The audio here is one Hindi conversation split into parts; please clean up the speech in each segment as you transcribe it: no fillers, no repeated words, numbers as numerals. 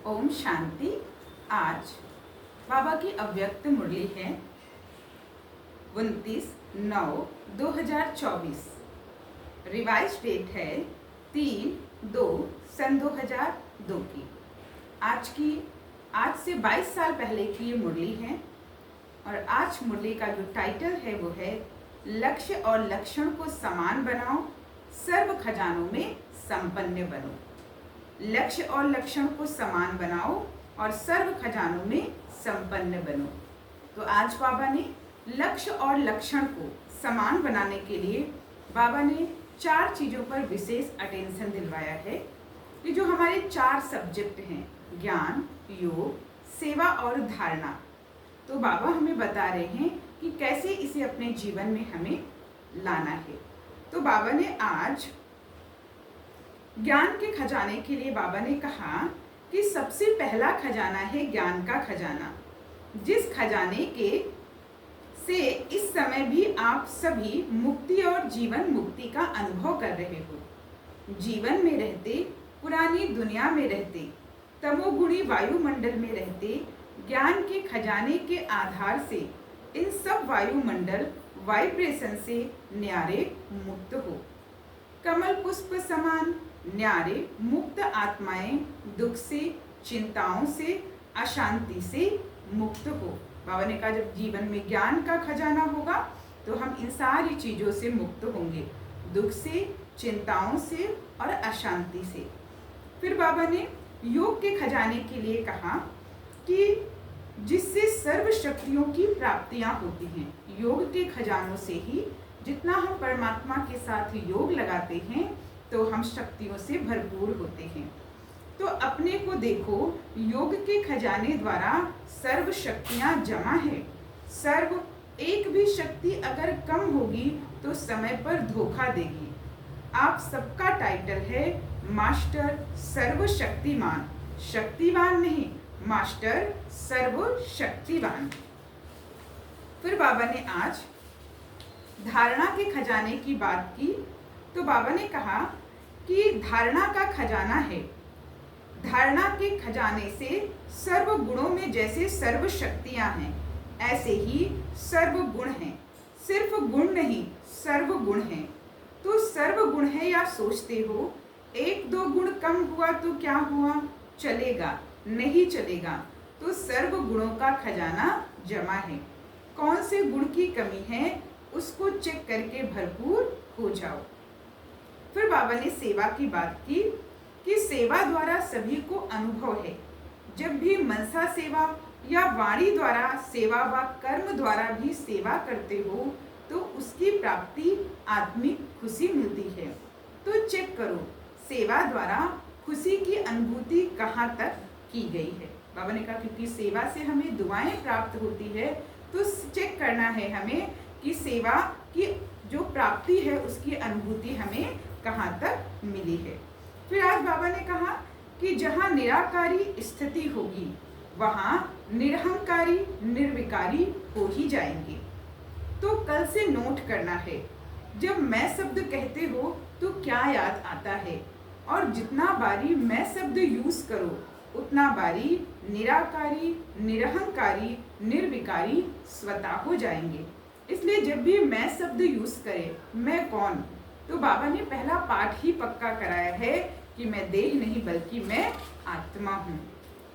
ओम शांति। आज बाबा की अव्यक्त मुरली है 29/9/2024। रिवाइज डेट है 3/2/2002 की। आज से 22 साल पहले की ये मुरली है और आज मुरली का जो टाइटल है वो है लक्ष्य और लक्षण को समान बनाओ, सर्व खजानों में संपन्न बनो। लक्ष्य और लक्षण को समान बनाओ और सर्व खजानों में संपन्न बनो। तो आज बाबा ने लक्ष्य और लक्षण को समान बनाने के लिए बाबा ने 4 चीज़ों पर विशेष अटेंशन दिलवाया है। ये जो हमारे 4 सब्जेक्ट हैं, ज्ञान, योग, सेवा और धारणा, तो बाबा हमें बता रहे हैं कि कैसे इसे अपने जीवन में हमें लाना है। तो बाबा ने आज ज्ञान के खजाने के लिए बाबा ने कहा कि सबसे पहला खजाना है ज्ञान का खजाना, जिस खजाने के से इस समय भी आप सभी मुक्ति और जीवन मुक्ति का अनुभव कर रहे हो। जीवन में रहते, पुरानी दुनिया में रहते, तमोगुणी वायुमंडल में रहते, ज्ञान के खजाने के आधार से इन सब वायुमंडल वाइब्रेशन से न्यारे मुक्त हो। कमल पुष्प समान न्यारे मुक्त आत्माएं दुख से, चिंताओं से, अशांति से मुक्त हो। बाबा ने कहा जब जीवन में ज्ञान का खजाना होगा तो हम इन सारी चीज़ों से मुक्त होंगे, दुख से, चिंताओं से और अशांति से। फिर बाबा ने योग के खजाने के लिए कहा कि जिससे सर्व शक्तियों की प्राप्तियां होती हैं। योग के खजानों से ही जितना हम परमात्मा के साथ योग लगाते हैं तो हम शक्तियों से भरपूर होते हैं। तो अपने को देखो, योग के खजाने द्वारा सर्व शक्तियां जमा है। सर्व एक भी शक्ति अगर कम होगी तो समय पर धोखा देगी। आप सबका टाइटल है मास्टर सर्वशक्तिमान, शक्तिवान नहीं, मास्टर सर्वशक्तिवान। फिर बाबा ने आज धारणा के खजाने की बात की। तो बाबा ने कहा कि धारणा का खजाना है। धारणा के खजाने से सर्व गुणों में जैसे सर्व शक्तियां हैं, ऐसे ही सर्व गुण हैं। सिर्फ गुण नहीं, सर्व गुण हैं। तो सर्व गुण है या सोचते हो 1-2 गुण कम हुआ तो क्या हुआ, चलेगा, नहीं चलेगा। तो सर्व गुणों का खजाना जमा है। कौन से गुण की कमी है उसको चेक करके भरपूर हो जाओ। फिर बाबा ने सेवा की बात की कि सेवा द्वारा सभी को अनुभव है। जब भी मनसा सेवा या वाणी द्वारा सेवा व कर्म द्वारा भी सेवा करते हो तो उसकी प्राप्ति आत्मिक खुशी मिलती है। तो चेक करो सेवा द्वारा खुशी की अनुभूति कहाँ तक की गई है। बाबा ने कहा क्योंकि सेवा से हमें दुआएं प्राप्त होती है, तो चेक करना है हमें कि सेवा की जो प्राप्ति है उसकी अनुभूति हमें कहाँ तक मिली है। फिर आज बाबा ने कहा कि जहाँ निराकारी स्थिति होगी वहाँ निरहंकारी निर्विकारी हो ही जाएंगे। तो कल से नोट करना है, जब मैं शब्द कहते हो तो क्या याद आता है, और जितना बारी मैं शब्द यूज करो उतना बारी निराकारी, निरहंकारी, निर्विकारी स्वतः हो जाएंगे। इसलिए जब भी मैं शब्द यूज करें, मैं कौन, तो बाबा ने पहला पाठ ही पक्का कराया है कि मैं देह नहीं बल्कि मैं आत्मा हूँ।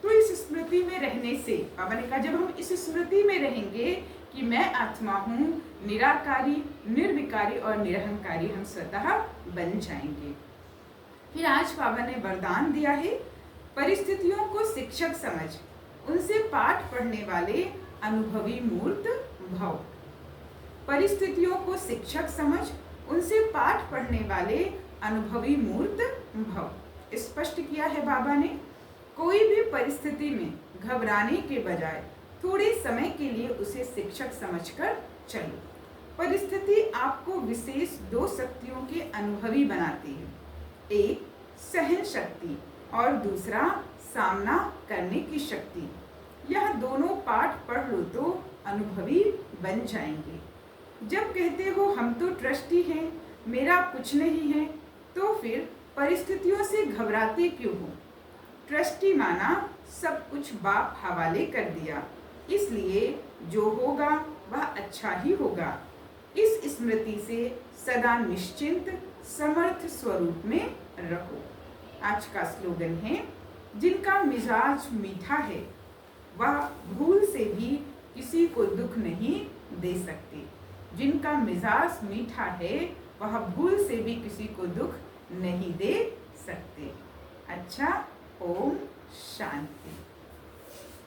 तो इस स्मृति में रहने से बाबा ने कहा जब हम इस स्मृति में रहेंगे कि मैं आत्मा हूँ, निराकारी, निर्विकारी और निरहंकारी हम स्वतः बन जाएंगे। फिर आज बाबा ने वरदान दिया है परिस्थितियों को शिक्षक समझ, उनसे पाठ पढ़ने वाले अनुभवी मूर्त भव। परिस्थितियों को शिक्षक समझ, उनसे पाठ पढ़ने वाले अनुभवी मूर्त भव। स्पष्ट किया है बाबा ने, कोई भी परिस्थिति में घबराने के बजाय थोड़े समय के लिए उसे शिक्षक समझकर चलो। परिस्थिति आपको विशेष 2 शक्तियों के अनुभवी बनाती है, एक सहन शक्ति और दूसरा सामना करने की शक्ति। यह दोनों पाठ पढ़ लो तो अनुभवी बन जाएंगे। जब कहते हो हम तो ट्रस्टी हैं, मेरा कुछ नहीं है, तो फिर परिस्थितियों से घबराते क्यों हो। ट्रस्टी माना, सब कुछ बाप हवाले कर दिया, इसलिए जो होगा वह अच्छा ही होगा। इस स्मृति से सदा निश्चिंत समर्थ स्वरूप में रहो। आज का स्लोगन है, जिनका मिजाज मीठा है वह भूल से भी किसी को दुख नहीं दे सकते। जिनका मिजाज मीठा है वह भूल से भी किसी को दुख नहीं दे सकते। अच्छा, ओम शांति।